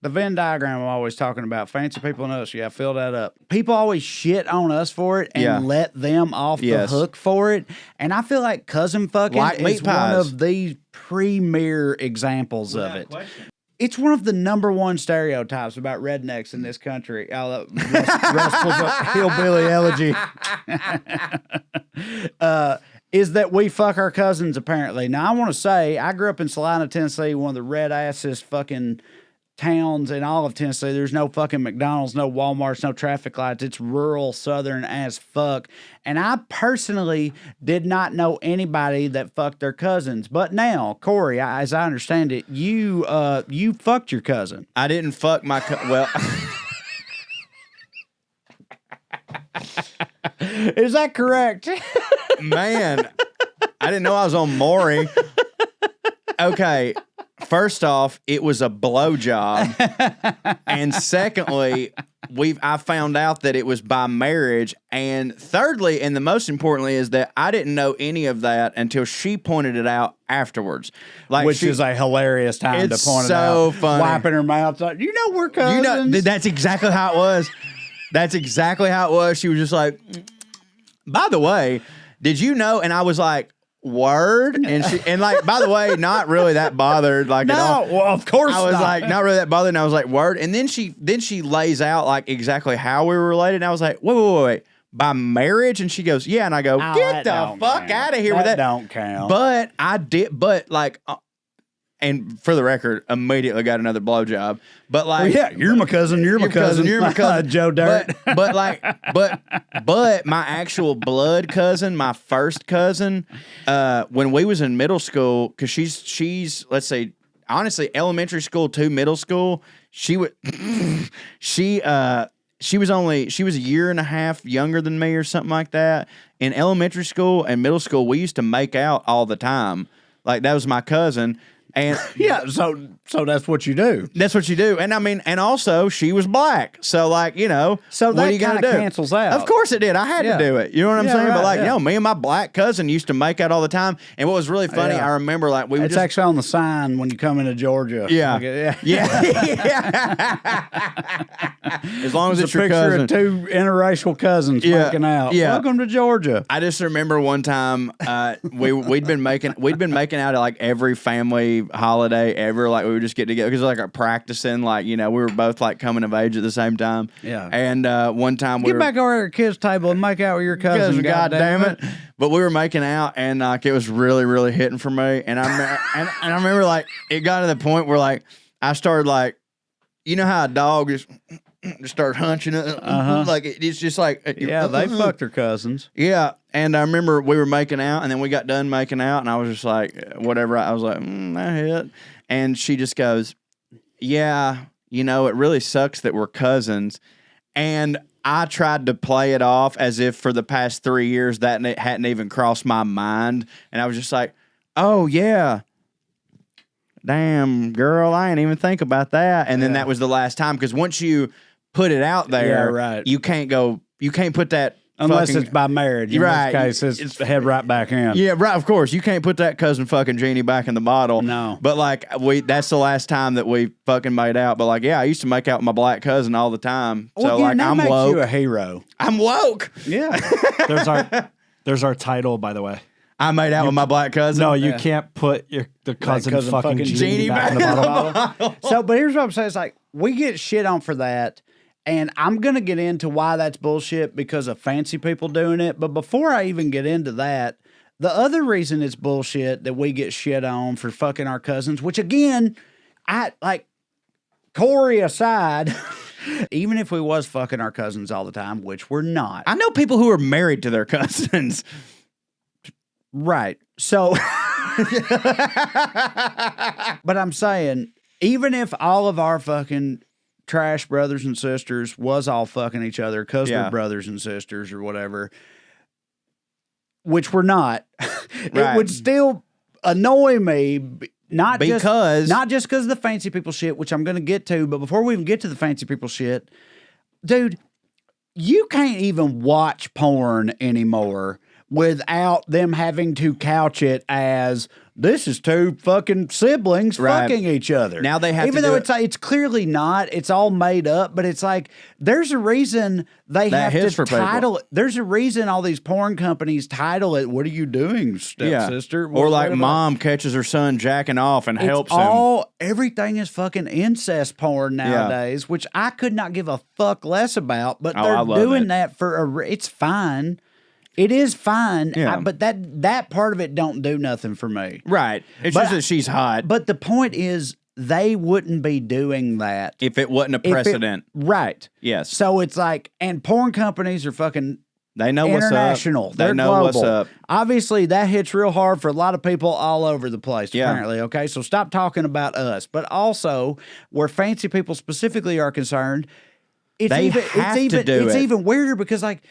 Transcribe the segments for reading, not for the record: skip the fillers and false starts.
The Venn diagram I'm always talking about. Fancy people and us. Yeah, fill that up. People always shit on us for it and let them off the hook for it. And I feel like cousin fucking is one of the premier examples of it. Question. It's one of the #1 stereotypes about rednecks in this country. Russ pulls up hillbilly elegy. Is that we fuck our cousins, apparently. Now, I want to say, I grew up in Salina, Tennessee, one of the red-assest fucking towns in all of Tennessee. There's no fucking McDonald's, no Walmarts, no traffic lights. It's rural, southern as fuck. And I personally did not know anybody that fucked their cousins. But now, Corey, as I understand it, you fucked your cousin. I didn't fuck my well. Is that correct? Man, I didn't know I was on Maury. Okay. First off, it was a blowjob, and secondly, I found out that it was by marriage, and thirdly, and the most importantly, is that I didn't know any of that until she pointed it out afterwards. Which is a hilarious time to point it out. It's so funny. Wiping her mouth. Like, you know we're cousins. That's exactly how it was. That's exactly how it was. She was just like, by the way, did you know? And I was like, word, and like, by the way, not really that bothered, like, no, at all. Well, of course I was not. like, not really that bothered, and I was like, word, and then she lays out like exactly how we were related, and I was like, wait, by marriage, and she goes, yeah, and I go, get the fuck out of here with that. Don't count. But I did, and for the record, immediately got another blowjob. But like, well, yeah, you're my cousin. You're my cousin. You're my cousin, Joe Dirt. But my actual blood cousin, my first cousin, when we was in middle school, because she's let's say honestly elementary school to middle school, she was a year and a half younger than me or something like that. In elementary school and middle school, we used to make out all the time. Like, that was my cousin. And yeah, so that's what you do. That's what you do. And I mean, and also she was black. So like, you know, so what that are you kind of cancels out. Of course it did. I had to do it. You know what I'm saying? Right, but like, you know, me and my black cousin used to make out all the time. And what was really funny, I remember like we would It's actually on the sign when you come into Georgia. Yeah. Like, yeah. As long as it's your picture cousin. of two interracial cousins making out. Yeah. Welcome to Georgia. I just remember one time we'd been making out at like every family holiday ever. Like, we would just get together because like practicing, like, you know, we were both like coming of age at the same time. Yeah. And one time Get back over at your kids' table and make out with your cousin. God damn it. But we were making out, and like it was really, really hitting for me. And I remember like it got to the point where like I started like, you know how a dog just start hunching it, like it's just like they fucked their cousins. Yeah, and I remember we were making out, and then we got done making out, and I was just like, whatever. I was like, that hit, and she just goes, yeah, you know, it really sucks that we're cousins, and I tried to play it off as if for the past 3 years that hadn't even crossed my mind, and I was just like, oh yeah. Damn, girl, I ain't even think about that. And then that was the last time, because once you put it out there, you can't put that unless it's by marriage. In this case, it's head right back in. Yeah, right, of course. You can't put that cousin fucking genie back in the bottle. No. But like that's the last time that we fucking made out. But like, yeah, I used to make out with my black cousin all the time. Well, so like that I'm makes woke. you a hero. I'm woke. Yeah. There's our title, by the way. I made out with my black cousin. No, you can't put the cousin fucking genie back in the bottle. So, but here's what I'm saying. It's like, we get shit on for that, and I'm going to get into why that's bullshit because of fancy people doing it. But before I even get into that, the other reason it's bullshit that we get shit on for fucking our cousins, which again, I like, Corey aside, even if we was fucking our cousins all the time, which we're not. I know people who are married to their cousins. Right. So, but I'm saying, even if all of our fucking trash brothers and sisters was all fucking each other because we're brothers and sisters or whatever, which we're not, it would still annoy me. Not just because of the fancy people shit, which I'm going to get to, but before we even get to the fancy people shit, dude, you can't even watch porn anymore without them having to couch it as this is two fucking siblings fucking each other. Now they have even to though do it's like, it's clearly not. It's all made up, but it's like there's a reason they That have hits to for people. title it. There's a reason all these porn companies title it. What are you doing, stepsister? Or like Whatever. mom catches her son jacking off and helps him. Everything is fucking incest porn nowadays, which I could not give a fuck less about. But they're doing that for it's fine. It is fine, but that part of it don't do nothing for me. Right. It's just that she's hot. But the point is, they wouldn't be doing that if it wasn't a precedent. Right. Yes. So it's like, and porn companies are fucking they know international. What's up. They're know global. What's up. Obviously, that hits real hard for a lot of people all over the place, Yeah. apparently. Okay. So stop talking about us. But also, where fancy people specifically are concerned, it's even weirder because, like,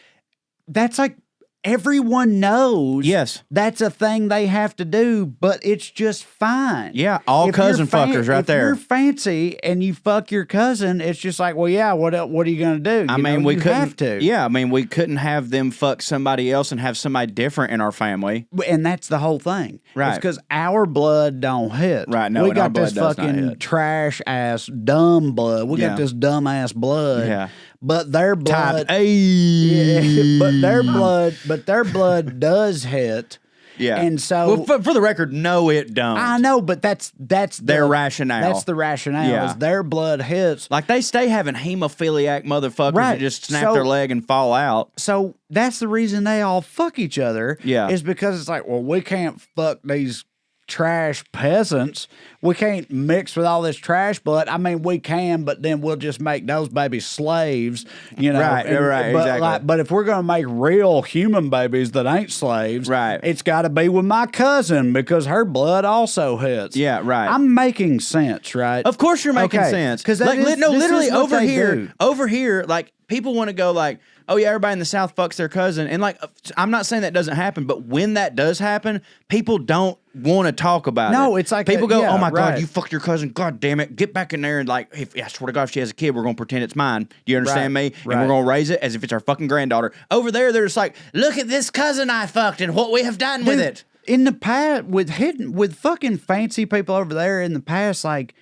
that's like, everyone knows that's a thing they have to do, but it's just fine. Yeah, all cousin fuckers right there. If you're fancy and you fuck your cousin, it's just like, well, yeah, what are you going to do? I mean, we couldn't have to. Yeah, I mean, we couldn't have them fuck somebody else and have somebody different in our family. And that's the whole thing. Right. It's because our blood don't hit. Right, no, we and our got this blood does not fucking hit. trash ass dumb blood. We got this dumb ass blood. Yeah. But their blood, Type A. yeah, but their blood does hit. Yeah, and so well, for the record, no, it don't. I know, but that's their rationale. That's the rationale. Is their blood hits. Like they stay having hemophiliac motherfuckers that just snap their leg and fall out. So that's the reason they all fuck each other. Yeah, is because it's like, well, we can't fuck these trash peasants. We can't mix with all this trash blood. I mean, we can, but then we'll just make those babies slaves, you know. Right, but, exactly. But if we're going to make real human babies that ain't slaves, it's got to be with my cousin because her blood also hits. Yeah, right. I'm making sense, right? Of course you're making sense. Because literally over here, like people want to go like, oh yeah, everybody in the South fucks their cousin. And like, I'm not saying that doesn't happen, but when that does happen, people don't want to talk about it. No, it's like people go, oh my God, you fucked your cousin. God damn it. Get back in there and like, I swear to God, if she has a kid, we're going to pretend it's mine. Do you understand me? And we're going to raise it as if it's our fucking granddaughter. Over there, they're just like, look at this cousin I fucked and what we have done with it. In the past, with fucking fancy people over there in the past, like,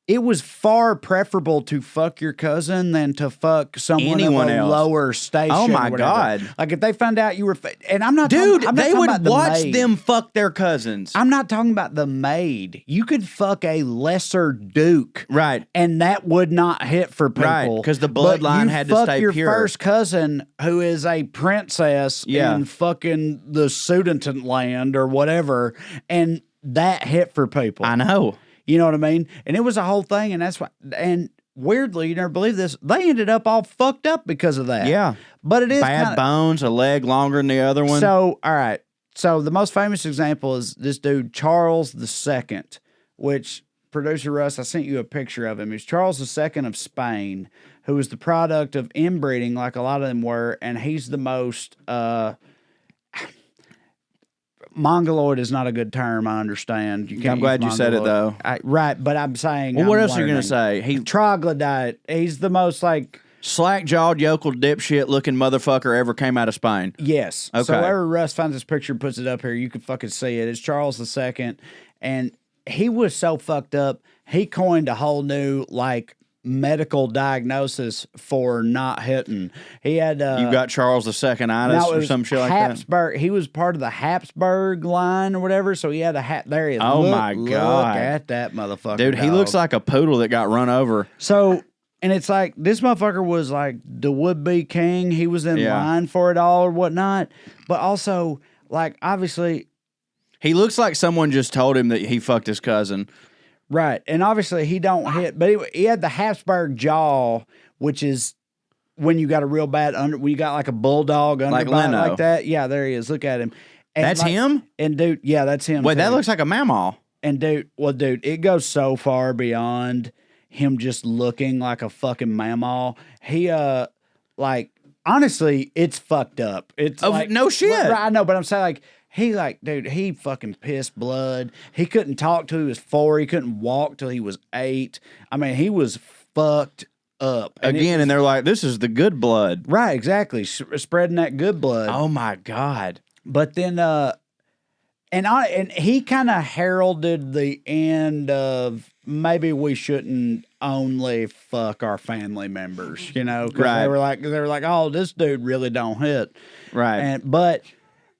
it was far preferable to fuck your cousin than to fuck someone of a lower station. Oh my God! Like if they found out you were, and I'm not, dude, I'm not they would watch maid. them fuck their cousins. I'm not talking about the maid. You could fuck a lesser duke, right? And that would not hit for people, right? Because the bloodline had to stay your pure. First cousin, who is a princess in fucking the Sudanton land or whatever, and that hit for people. I know. You know what I mean? And it was a whole thing, and that's why. And weirdly, you never believe this, they ended up all fucked up because of that. Yeah, but it is bad bones, a leg longer than the other one. So, all right. So the most famous example is this dude Charles II, which producer Russ, I sent you a picture of him. He's Charles II of Spain, who was the product of inbreeding, like a lot of them were, and he's the most. Mongoloid is not a good term, I understand. I'm glad you said it, though. Right, but I'm saying... Well, what else are you going to say? Troglodyte. He's the most, like... Slack-jawed, yokel, dipshit-looking motherfucker ever came out of Spain. Yes. Okay. So whenever Russ finds this picture and puts it up here, you can fucking see it. It's Charles II, and he was so fucked up, he coined a whole new, like... medical diagnosis for not hitting. He had you got Charles II-itis or some shit like that. He was part of the Habsburg line or whatever, so he had a there he is. Oh my God. Look at that motherfucker. Dude, he looks like a poodle that got run over. So, and it's like this motherfucker was like the would-be king. He was in line for it all or whatnot. But also, like, obviously he looks like someone just told him that he fucked his cousin. Right. And obviously he don't hit, but he had the Habsburg jaw, which is when you got a real bad when you got like a bulldog underbite like that. Yeah, there he is. Look at him. And that's him? And dude, yeah, that's him. Wait, that looks like a mammal. And dude, it goes so far beyond him just looking like a fucking mammal. He, like, honestly, it's fucked up. It's like, no shit. I know, but I'm saying like, he fucking pissed blood. He couldn't talk till he was 4. He couldn't walk till he was 8. I mean, he was fucked up. And and they're like, this is the good blood. Right, exactly. Spreading that good blood. Oh, my God. But then, And he kind of heralded the end of maybe we shouldn't only fuck our family members, you know, because they were like, oh, this dude really don't hit, right?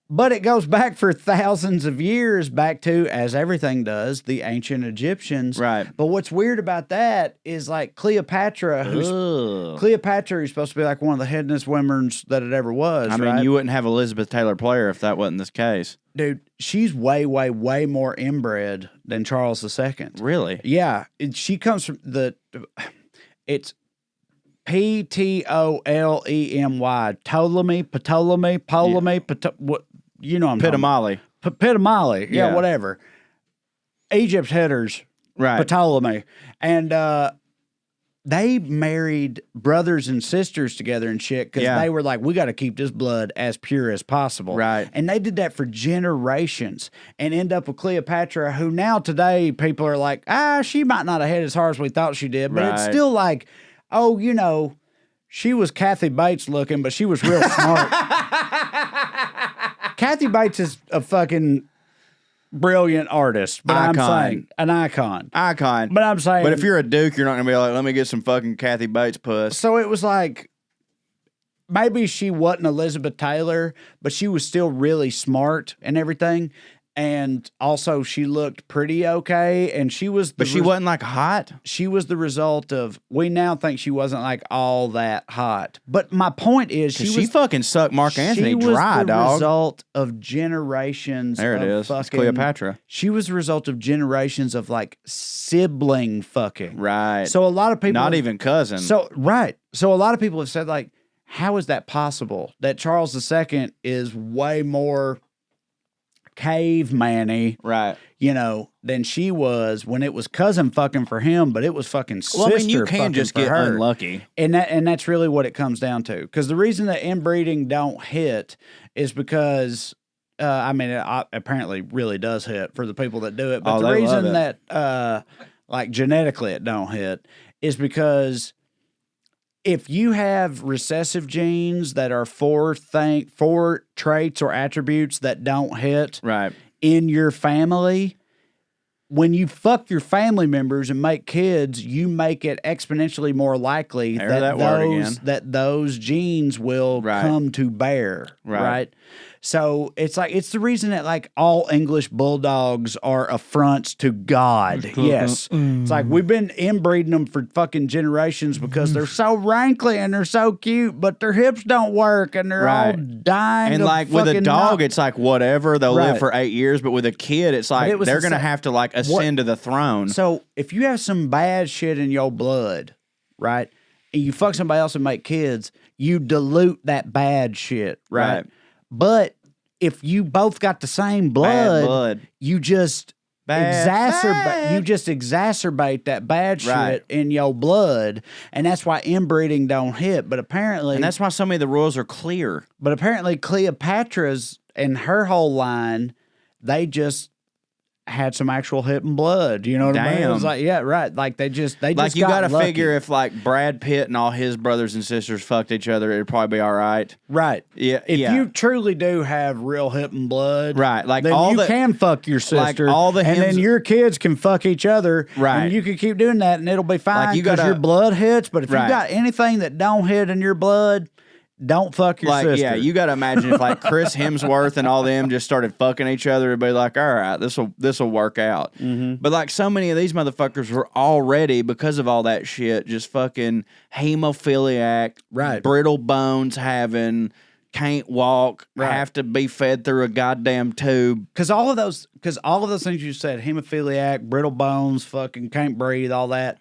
But it goes back for thousands of years, back to, as everything does, the ancient Egyptians. Right. But what's weird about that is like Cleopatra, who's supposed to be like one of the headinest women that it ever was. I mean, you wouldn't have Elizabeth Taylor Player if that wasn't this case. Dude, she's way, way, way more inbred than Charles II. Really? Yeah. She comes from it's Ptolemy, Ptolemy, what you know? Pitamali. Pitamali, yeah, whatever. Egypt's headers, right? Ptolemy, and they married brothers and sisters together and shit because they were like, we got to keep this blood as pure as possible, right? And they did that for generations, and end up with Cleopatra, who now today people are like, she might not have hit as hard as we thought she did, but it's still like, oh, you know, she was Kathy Bates looking, but she was real smart. Kathy Bates is a fucking brilliant artist, but I'm saying an icon. But I'm saying, but if you're a duke, you're not gonna be like, let me get some fucking Kathy Bates puss. So it was like, maybe she wasn't Elizabeth Taylor, but she was still really smart and everything. And also, she looked pretty okay, and she was. But she wasn't like hot. She was the result of. We now think she wasn't like all that hot. But my point is, she fucking sucked Mark Anthony dry, dog. She was the result of generations. There it is. It's Cleopatra. She was the result of generations of like sibling fucking. Right. So a lot of people, not even cousin. So So a lot of people have said like, how is that possible? That Charles II is way more caveman-y, right? You know, than she was when it was cousin fucking for him, but it was fucking sister. Well, I mean, you can just get her. unlucky, and that's really what it comes down to. Because the reason that inbreeding don't hit is because, I mean, it apparently really does hit for the people that do it. But the reason that, like genetically, it don't hit is because if you have recessive genes that are four traits or attributes that don't hit in your family, when you fuck your family members and make kids, you make it exponentially more likely that those genes will come to bear. Right. So it's like, it's the reason that like all English bulldogs are affronts to God. Yes. It's like we've been inbreeding them for fucking generations because they're so rankly and they're so cute, but their hips don't work and they're all dying. And like with a dog, it's like whatever, they'll live for 8 years, but with a kid, it's like they're going to have to like ascend to the throne. So if you have some bad shit in your blood, right, and you fuck somebody else and make kids, you dilute that bad shit, right? But if you both got the same blood, you just exacerbate that bad shit in your blood, and that's why inbreeding don't hit. But apparently, and that's why so many of the rules are clear. But apparently, Cleopatra's and her whole line, they just had some actual hitting blood. You know what I mean? It was like, like they just like you got to lucky. figure if like Brad Pitt and all his brothers and sisters fucked each other, it'd probably be all right. Right. Yeah. If you truly do have real hitting blood, like then all you can fuck your sister, like and then your kids can fuck each other, right? And you can keep doing that, and it'll be fine because your blood hits. But if you got anything that don't hit in your blood, don't fuck your sister. Yeah, you got to imagine if like Chris Hemsworth and all them just started fucking each other, it'd be like, all right, this will work out. But like so many of these motherfuckers were already, because of all that shit, just fucking hemophiliac, brittle bones having, can't walk, have to be fed through a goddamn tube. Because all of those things you said, hemophiliac, brittle bones, fucking can't breathe, all that.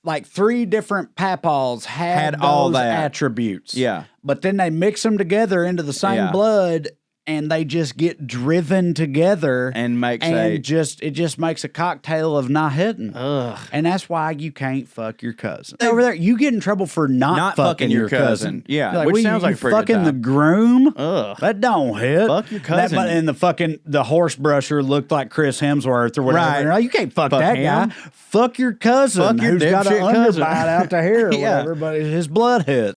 Like 3 different papaws had all those attributes. Yeah. But then they mix them together into the same blood, and they just get driven together and it just makes a cocktail of not hitting. Ugh. And that's why you can't fuck your cousin. Over there, you get in trouble for not fucking your cousin. Yeah, like, which sounds like you fucking the groom. Ugh. That don't hit. Fuck your cousin. And the horse brusher looked like Chris Hemsworth or whatever. Right. And like, you can't fuck that him. guy. Fuck your cousin. Fuck your who's got an dipshit cousin. underbite out to here or whatever, but his blood hit.